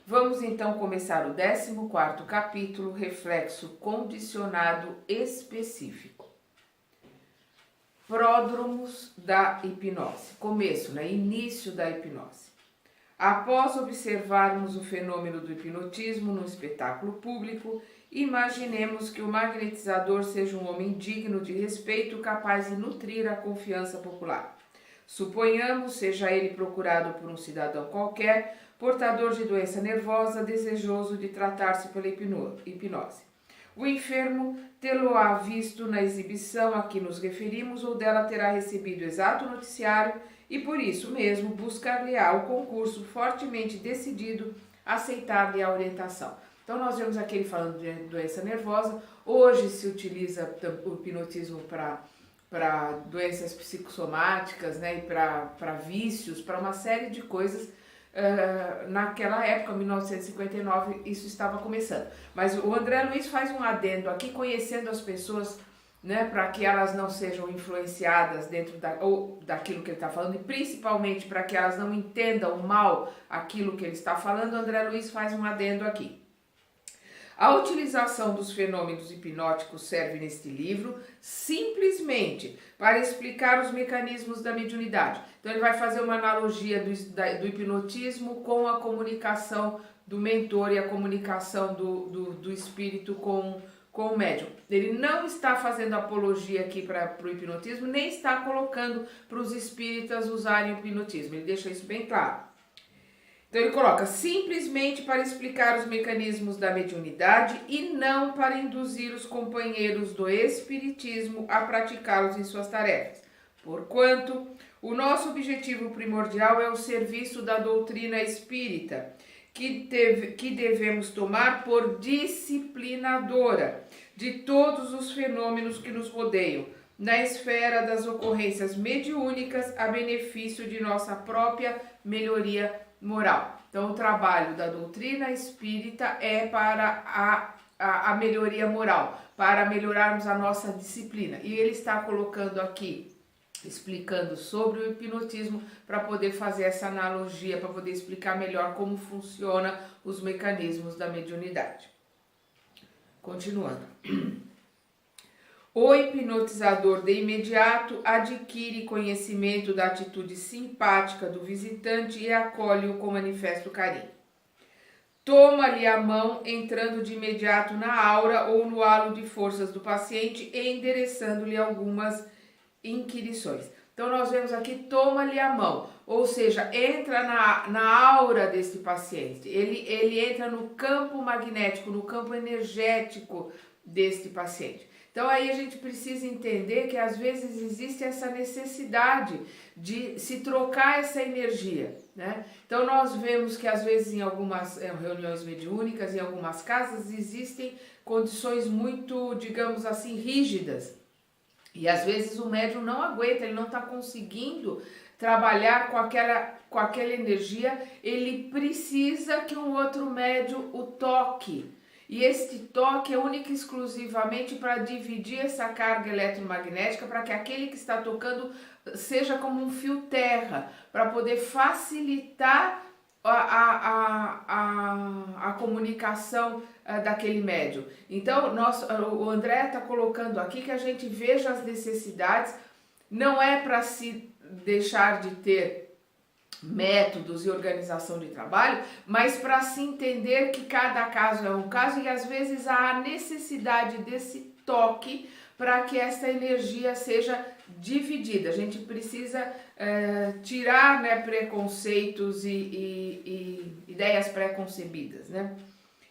Vamos então começar o 14º capítulo, reflexo condicionado específico. Pródromos da hipnose. Começo, início da hipnose. Após observarmos o fenômeno do hipnotismo no espetáculo público, imaginemos que o magnetizador seja um homem digno de respeito, capaz de nutrir a confiança popular. Suponhamos seja ele procurado por um cidadão qualquer, portador de doença nervosa, desejoso de tratar-se pela hipnose. O enfermo tê-lo-á visto na exibição a que nos referimos ou dela terá recebido exato noticiário e por isso mesmo buscar-lhe-á o concurso fortemente decidido a aceitar-lhe a orientação. Então nós vemos aqui ele falando de doença nervosa. Hoje se utiliza o hipnotismo para doenças psicossomáticas, e para vícios, para uma série de coisas. Naquela época, 1959, isso estava começando. Mas o André Luiz faz um adendo aqui, conhecendo as pessoas, para que elas não sejam influenciadas dentro daquilo que ele está falando, e principalmente para que elas não entendam mal aquilo que ele está falando. O André Luiz faz um adendo aqui. A utilização dos fenômenos hipnóticos serve neste livro simplesmente para explicar os mecanismos da mediunidade. Então ele vai fazer uma analogia do hipnotismo com a comunicação do mentor e a comunicação do espírito com o médium. Ele não está fazendo apologia aqui para o hipnotismo, nem está colocando para os espíritas usarem o hipnotismo. Ele deixa isso bem claro. Então ele coloca simplesmente para explicar os mecanismos da mediunidade e não para induzir os companheiros do espiritismo a praticá-los em suas tarefas. Porquanto, o nosso objetivo primordial é o serviço da doutrina espírita, que devemos tomar por disciplinadora de todos os fenômenos que nos rodeiam, na esfera das ocorrências mediúnicas, a benefício de nossa própria melhoria moral. Então, o trabalho da doutrina espírita é para a melhoria moral, para melhorarmos a nossa disciplina. E ele está colocando aqui, explicando sobre o hipnotismo, para poder fazer essa analogia, para poder explicar melhor como funciona os mecanismos da mediunidade. Continuando. O hipnotizador de imediato adquire conhecimento da atitude simpática do visitante e acolhe-o com manifesto carinho. Toma-lhe a mão, entrando de imediato na aura ou no halo de forças do paciente e endereçando-lhe algumas inquirições. Então nós vemos aqui, toma-lhe a mão, ou seja, entra na aura desse paciente. Ele entra no campo magnético, no campo energético deste paciente. Então aí a gente precisa entender que às vezes existe essa necessidade de se trocar essa energia, Então nós vemos que às vezes em algumas reuniões mediúnicas, em algumas casas, existem condições muito, digamos assim, rígidas. E às vezes o médium não aguenta, ele não está conseguindo trabalhar com aquela energia, ele precisa que um outro médium o toque. E este toque é único e exclusivamente para dividir essa carga eletromagnética, para que aquele que está tocando seja como um fio terra, para poder facilitar a comunicação daquele médium. Então, o André está colocando aqui que a gente veja as necessidades, não é para se deixar de ter métodos e organização de trabalho, mas para se entender que cada caso é um caso e às vezes há a necessidade desse toque para que essa energia seja dividida. A gente precisa tirar preconceitos e ideias pré-concebidas,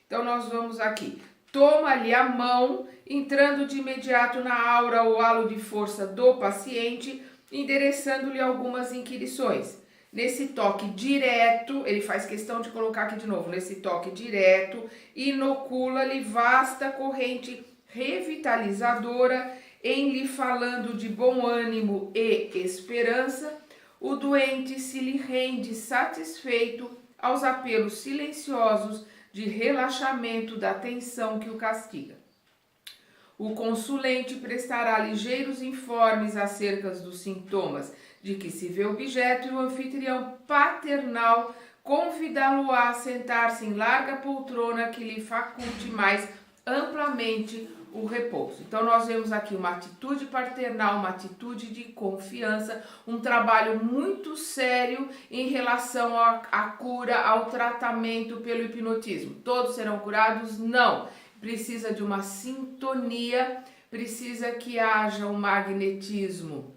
Então nós vamos aqui. Toma-lhe a mão, entrando de imediato na aura ou halo de força do paciente, endereçando-lhe algumas inquirições. Nesse toque direto, ele faz questão de colocar aqui de novo, nesse toque direto, inocula-lhe vasta corrente revitalizadora, em lhe falando de bom ânimo e esperança, o doente se lhe rende satisfeito aos apelos silenciosos de relaxamento da tensão que o castiga. O consulente prestará ligeiros informes acerca dos sintomas de que se vê objeto e o anfitrião paternal convidá-lo a sentar-se em larga poltrona que lhe faculte mais amplamente o repouso. Então nós vemos aqui uma atitude paternal, uma atitude de confiança, um trabalho muito sério em relação à cura, ao tratamento pelo hipnotismo. Todos serão curados? Não. Precisa de uma sintonia, precisa que haja um magnetismo,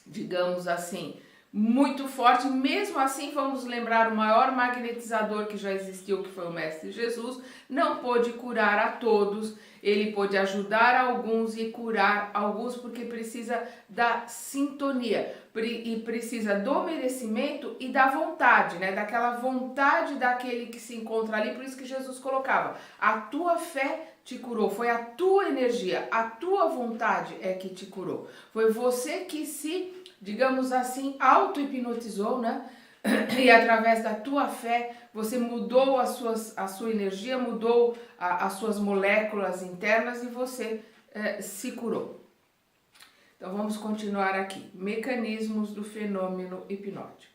digamos assim, muito forte. Mesmo assim, vamos lembrar, o maior magnetizador que já existiu, que foi o Mestre Jesus, não pôde curar a todos, ele pôde ajudar alguns e curar alguns, porque precisa da sintonia, e precisa do merecimento e da vontade, né? Daquela vontade daquele que se encontra ali. Por isso que Jesus colocava: a tua fé te curou, foi a tua energia, a tua vontade é que te curou. Foi você que se, digamos assim, auto-hipnotizou, né? E através da tua fé, você mudou a sua energia, mudou as suas moléculas internas e você se curou. Então vamos continuar aqui. Mecanismos do fenômeno hipnótico.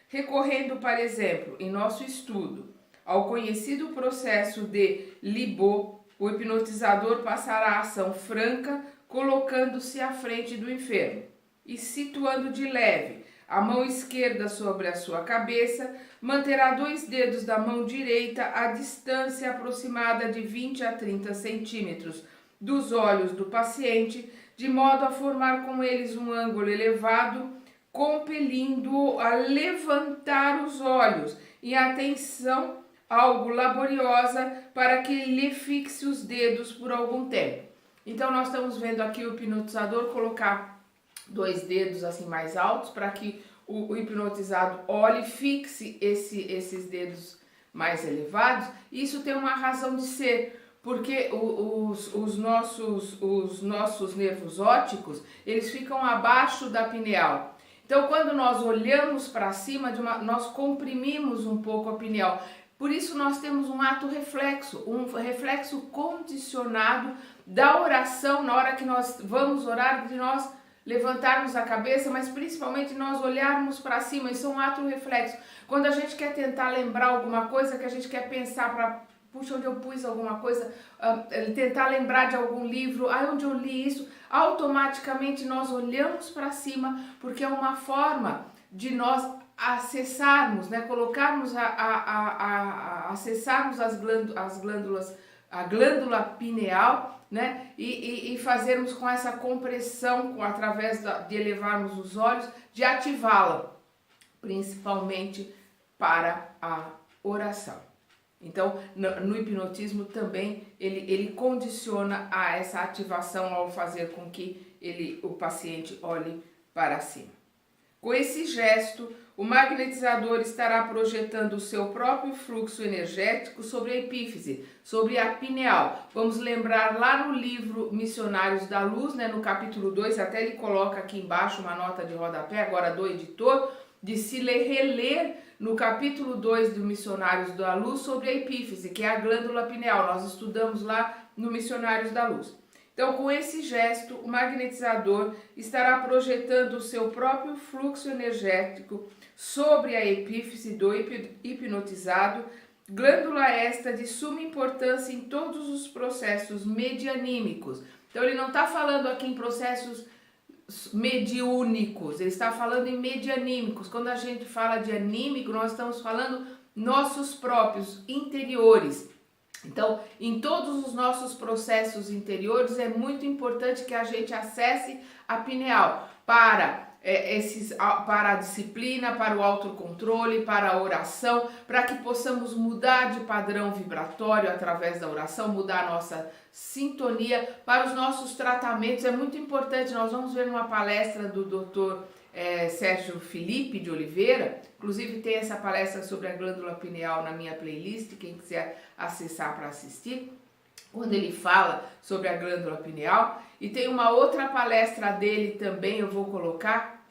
Recorrendo, por exemplo, em nosso estudo, ao conhecido processo de Libot, o hipnotizador passará a ação franca, colocando-se à frente do enfermo e situando de leve a mão esquerda sobre a sua cabeça, manterá 2 dedos da mão direita à distância aproximada de 20 a 30 centímetros dos olhos do paciente, de modo a formar com eles um ângulo elevado, compelindo-o a levantar os olhos em atenção algo laboriosa para que lhe fixe os dedos por algum tempo. Então nós estamos vendo aqui o hipnotizador colocar 2 dedos assim mais altos para que o hipnotizado olhe e fixe esses dedos mais elevados. Isso tem uma razão de ser, porque os nossos nervos ópticos, eles ficam abaixo da pineal. Então quando nós olhamos para cima, nós comprimimos um pouco a pineal. Por isso nós temos um ato reflexo, um reflexo condicionado da oração, na hora que nós vamos orar, de nós levantarmos a cabeça, mas principalmente nós olharmos para cima. Isso é um ato reflexo. Quando a gente quer tentar lembrar alguma coisa, que a gente quer pensar para, puxa, onde eu pus alguma coisa, tentar lembrar de algum livro, onde eu li isso, automaticamente nós olhamos para cima, porque é uma forma de nós acessarmos, né, colocarmos acessarmos as glândulas, a glândula pineal, né, e fazermos com essa compressão, através de elevarmos os olhos, de ativá-la, principalmente para a oração. Então, no hipnotismo também, ele condiciona a essa ativação ao fazer com que o paciente olhe para cima. Com esse gesto, o magnetizador estará projetando o seu próprio fluxo energético sobre a epífise, sobre a pineal. Vamos lembrar lá no livro Missionários da Luz, né, no capítulo 2, até ele coloca aqui embaixo uma nota de rodapé, agora do editor, de se reler no capítulo 2 do Missionários da Luz sobre a epífise, que é a glândula pineal. Nós estudamos lá no Missionários da Luz. Então, com esse gesto, o magnetizador estará projetando o seu próprio fluxo energético sobre a epífise do hipnotizado, glândula esta de suma importância em todos os processos medianímicos. Então, ele não está falando aqui em processos mediúnicos, ele está falando em medianímicos. Quando a gente fala de anímico, nós estamos falando nossos próprios interiores. Então, em todos os nossos processos interiores, é muito importante que a gente acesse a pineal para a disciplina, para o autocontrole, para a oração, para que possamos mudar de padrão vibratório através da oração, mudar a nossa sintonia para os nossos tratamentos. É muito importante. Nós vamos ver uma palestra do Dr. Sérgio Felipe de Oliveira, inclusive tem essa palestra sobre a glândula pineal na minha playlist, quem quiser acessar para assistir, quando ele fala sobre a glândula pineal. E tem uma outra palestra dele também, eu vou colocar,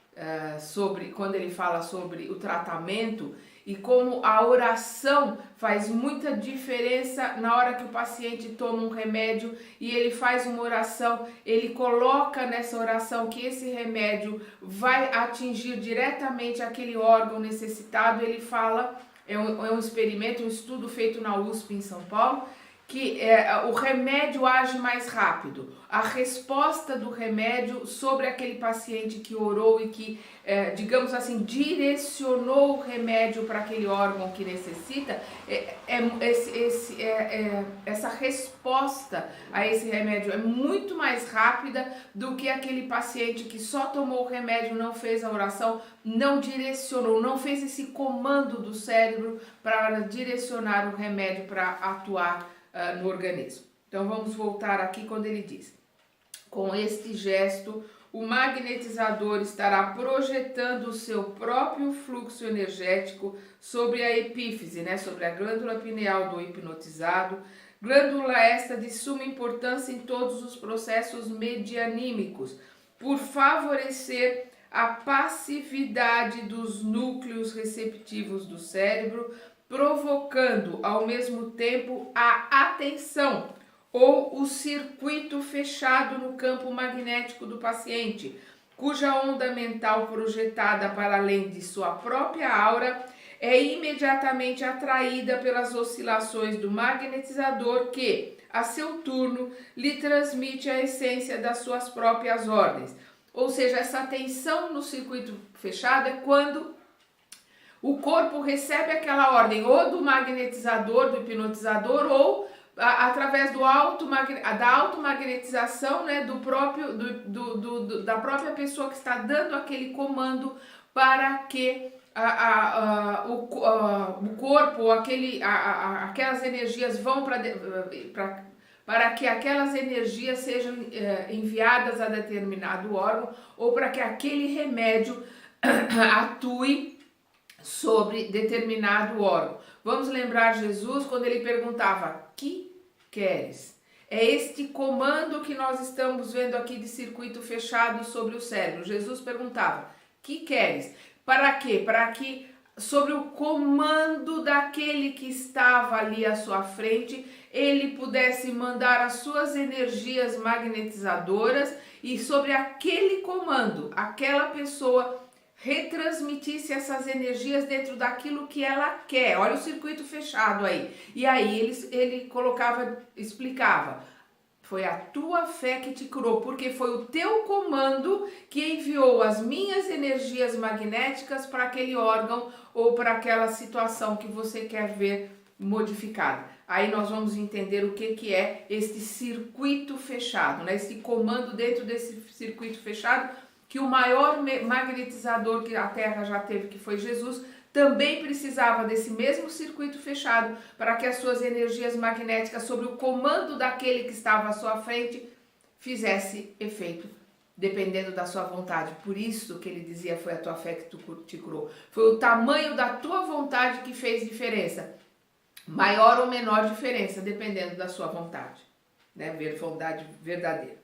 quando ele fala sobre o tratamento e como a oração faz muita diferença na hora que o paciente toma um remédio e ele faz uma oração, ele coloca nessa oração que esse remédio vai atingir diretamente aquele órgão necessitado. Ele fala é um experimento, um estudo feito na USP em São Paulo, que o remédio age mais rápido. A resposta do remédio sobre aquele paciente que orou e que, digamos assim, direcionou o remédio para aquele órgão que necessita, essa resposta a esse remédio é muito mais rápida do que aquele paciente que só tomou o remédio, não fez a oração, não direcionou, não fez esse comando do cérebro para direcionar o remédio para atuar no organismo. Então vamos voltar aqui quando ele diz: com este gesto, o magnetizador estará projetando o seu próprio fluxo energético sobre a epífise, né, sobre a glândula pineal do hipnotizado, glândula esta de suma importância em todos os processos medianímicos, por favorecer a passividade dos núcleos receptivos do cérebro, provocando ao mesmo tempo a atenção ou o circuito fechado no campo magnético do paciente, cuja onda mental projetada para além de sua própria aura é imediatamente atraída pelas oscilações do magnetizador que, a seu turno, lhe transmite a essência das suas próprias ordens. Ou seja, essa tensão no circuito fechado é quando o corpo recebe aquela ordem ou do magnetizador, do hipnotizador, ou através da automagnetização, né, da própria pessoa que está dando aquele comando para que o corpo, aquelas energias vão para que aquelas energias sejam enviadas a determinado órgão ou para que aquele remédio atue sobre determinado órgão. Vamos lembrar Jesus quando ele perguntava: que queres? É este comando que nós estamos vendo aqui de circuito fechado sobre o cérebro. Jesus perguntava: que queres? Para quê? Para que sobre o comando daquele que estava ali à sua frente, ele pudesse mandar as suas energias magnetizadoras e sobre aquele comando, aquela pessoa retransmitisse essas energias dentro daquilo que ela quer. Olha o circuito fechado aí. E aí ele explicava: foi a tua fé que te curou, porque foi o teu comando que enviou as minhas energias magnéticas para aquele órgão ou para aquela situação que você quer ver modificada. Aí nós vamos entender o que é este circuito fechado, né? Esse comando dentro desse circuito fechado, que o maior magnetizador que a Terra já teve, que foi Jesus, também precisava desse mesmo circuito fechado para que as suas energias magnéticas sobre o comando daquele que estava à sua frente fizesse efeito, dependendo da sua vontade. Por isso que ele dizia: foi a tua fé que te curou. Foi o tamanho da tua vontade que fez diferença. Maior ou menor diferença, dependendo da sua vontade, né? Vontade verdadeira.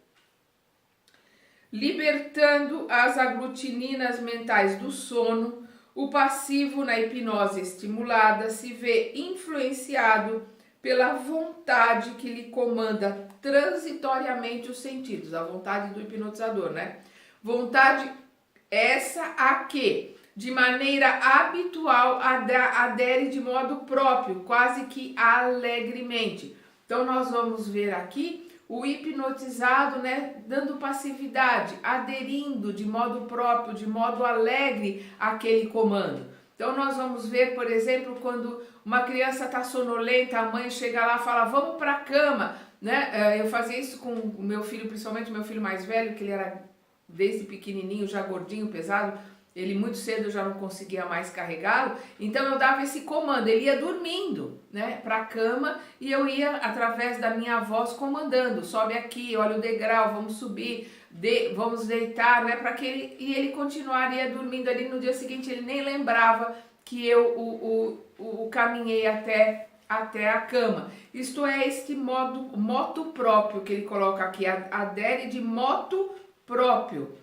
Libertando as aglutininas mentais do sono, o passivo na hipnose estimulada se vê influenciado pela vontade que lhe comanda transitoriamente os sentidos, a vontade do hipnotizador, né? Vontade essa a que, de maneira habitual, adere de modo próprio, quase que alegremente. Então nós vamos ver aqui o hipnotizado, né, dando passividade, aderindo de modo próprio, de modo alegre àquele comando. Então nós vamos ver, por exemplo, quando uma criança está sonolenta, a mãe chega lá e fala: vamos para a cama, né? Eu fazia isso com o meu filho, principalmente o meu filho mais velho, que ele era desde pequenininho, já gordinho, pesado. Ele muito cedo eu já não conseguia mais carregá-lo, então eu dava esse comando, ele ia dormindo, né, para a cama, e eu ia através da minha voz comandando: sobe aqui, olha o degrau, vamos subir, vamos deitar, né, para que ele continuaria dormindo ali. No dia seguinte ele nem lembrava que eu o caminhei até a cama. Isto é este moto próprio que ele coloca aqui, adere de moto próprio.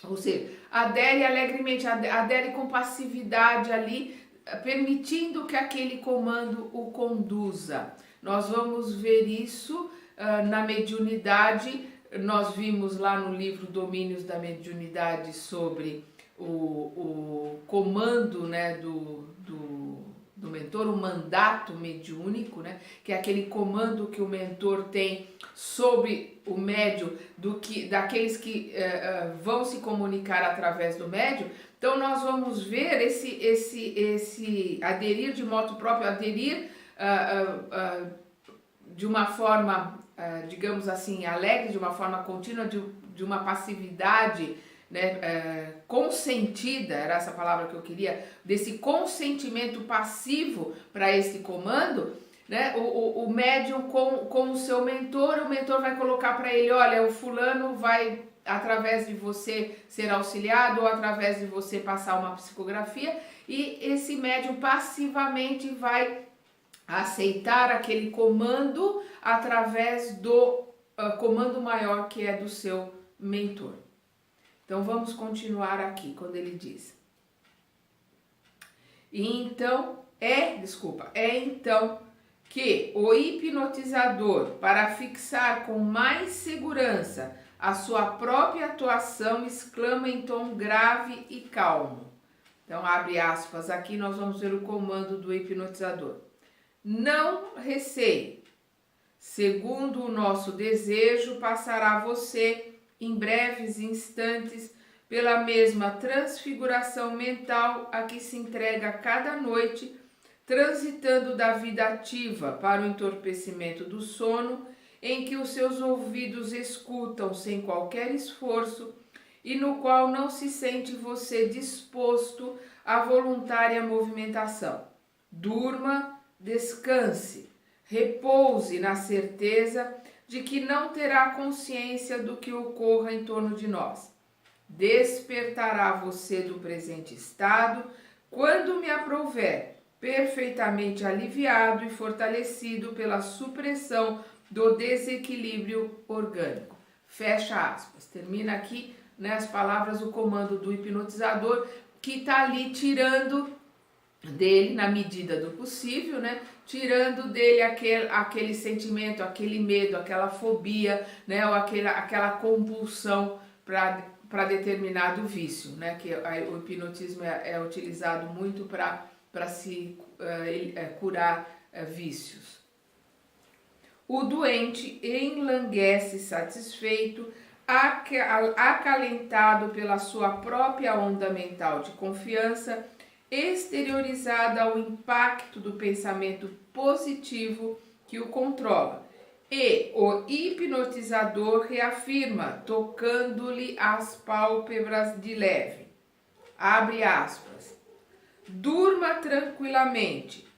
Ou seja, adere alegremente, adere com passividade ali, permitindo que aquele comando o conduza. Nós vamos ver isso na mediunidade. Nós vimos lá no livro Domínios da Mediunidade sobre o comando, né, do mentor, o mandato mediúnico, né? Que é aquele comando que o mentor tem sobre o médium, daqueles que vão se comunicar através do médium. Então nós vamos ver esse aderir de moto próprio, aderir de uma forma, digamos assim, alegre, de uma forma contínua, de uma passividade, né, consentida, era essa palavra que eu queria, desse consentimento passivo para esse comando, né? O médium com o seu mentor, o mentor vai colocar para ele, olha, o fulano vai, através de você, ser auxiliado, ou através de você passar uma psicografia, e esse médium passivamente vai aceitar aquele comando através do comando maior que é do seu mentor. Então vamos continuar aqui, quando ele diz: é então que o hipnotizador, para fixar com mais segurança a sua própria atuação, exclama em tom grave e calmo. Então abre aspas aqui, nós vamos ver o comando do hipnotizador. Não receie, segundo o nosso desejo, passará você em breves instantes pela mesma transfiguração mental a que se entrega cada noite, transitando da vida ativa para o entorpecimento do sono, em que os seus ouvidos escutam sem qualquer esforço e no qual não se sente você disposto à voluntária movimentação. Durma, descanse, repouse na certeza de que não terá consciência do que ocorra em torno de nós. Despertará você do presente estado quando me aprouver, perfeitamente aliviado e fortalecido pela supressão do desequilíbrio orgânico. Fecha aspas. Termina aqui, né, as palavras do comando do hipnotizador, que está ali tirando dele, na medida do possível, né, tirando dele aquele sentimento, aquele medo, aquela fobia, né, ou aquela compulsão para determinado vício, né, que o hipnotismo é utilizado muito para se curar vícios. O doente enlanguece satisfeito, acalentado pela sua própria onda mental de confiança, exteriorizada ao impacto do pensamento positivo que o controla. E o hipnotizador reafirma, tocando-lhe as pálpebras de leve. Abre aspas. Durma tranquilamente,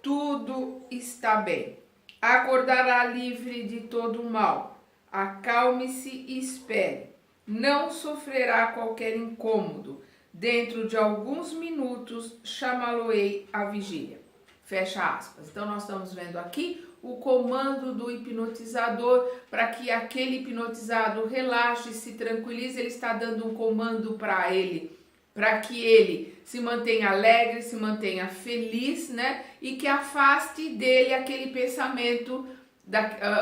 tudo está bem. Acordará livre de todo o mal. Acalme-se e espere. Não sofrerá qualquer incômodo. Dentro de alguns minutos, chamá-lo-ei à vigília. Fecha aspas. Então, nós estamos vendo aqui o comando do hipnotizador para que aquele hipnotizado relaxe, se tranquilize. Ele está dando um comando para ele, para que ele se mantenha alegre, se mantenha feliz, né? E que afaste dele aquele pensamento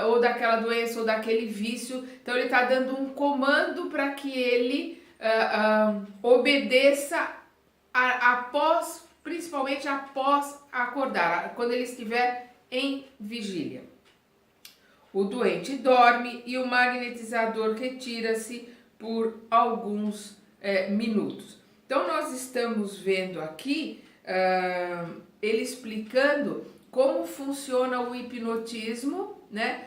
ou daquela doença ou daquele vício. Então, ele está dando um comando para que ele obedeça principalmente após acordar, quando ele estiver em vigília. O doente dorme e o magnetizador retira-se por alguns minutos. Então nós estamos vendo aqui ele explicando como funciona o hipnotismo, né?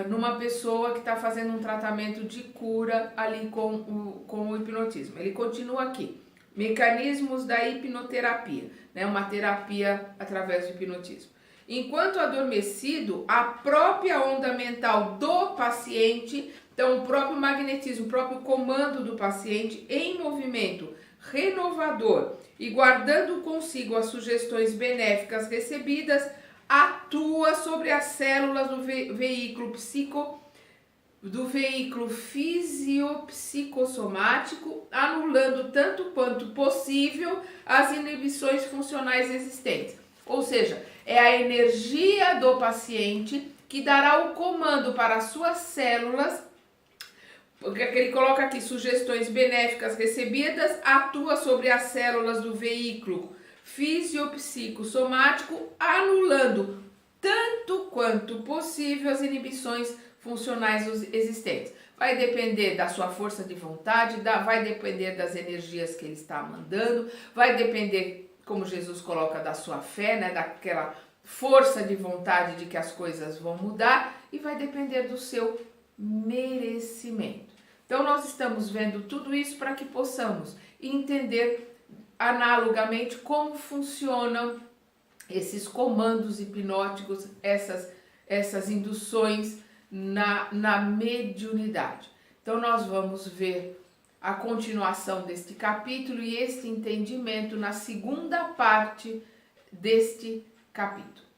Numa pessoa que está fazendo um tratamento de cura ali com o hipnotismo. Ele continua aqui. Mecanismos da hipnoterapia, né? Uma terapia através do hipnotismo. Enquanto adormecido, a própria onda mental do paciente, então o próprio magnetismo, o próprio comando do paciente em movimento renovador e guardando consigo as sugestões benéficas recebidas, atua sobre as células do veículo fisiopsicossomático, anulando tanto quanto possível as inibições funcionais existentes. Ou seja, é a energia do paciente que dará o comando para as suas células, porque ele coloca aqui sugestões benéficas recebidas, atua sobre as células do veículo fisiopsicossomático, anulando tanto quanto possível as inibições funcionais existentes. Vai depender da sua força de vontade, vai depender das energias que ele está mandando, vai depender, como Jesus coloca, da sua fé, né, daquela força de vontade de que as coisas vão mudar, e vai depender do seu merecimento. Então nós estamos vendo tudo isso para que possamos entender analogamente como funcionam esses comandos hipnóticos, essas induções na mediunidade. Então nós vamos ver a continuação deste capítulo e este entendimento na segunda parte deste capítulo.